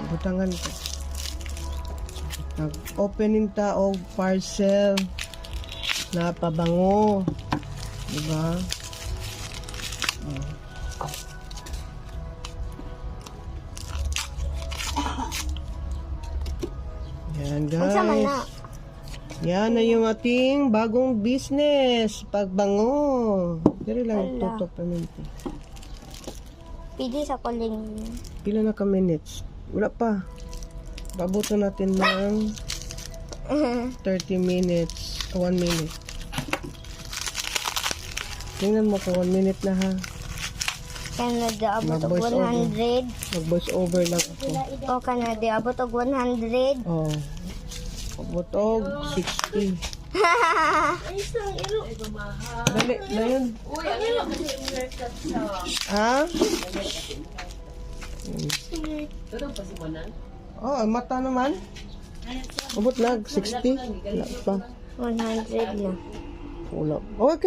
Butangan ko. Nag-opening ta og parcel na pabango. Diba? Yan guys. Yan na yung ating bagong business. Pagbango. Dari lang tutok paminti. Pili sa kuling. Pila na ka minutes? Wala pa. Babuto natin ng 30 minutes. 1 minute. Tingnan mo kung 1 minute na ha. Canada abot og 100. Mag-voice over lang ako. O Canada abot og 100. Oh. Abot og 60. Dali, na yun. Ha? Oh, mata naman. Abot na, 60. Wala pa. 100 na. Wala. Oh,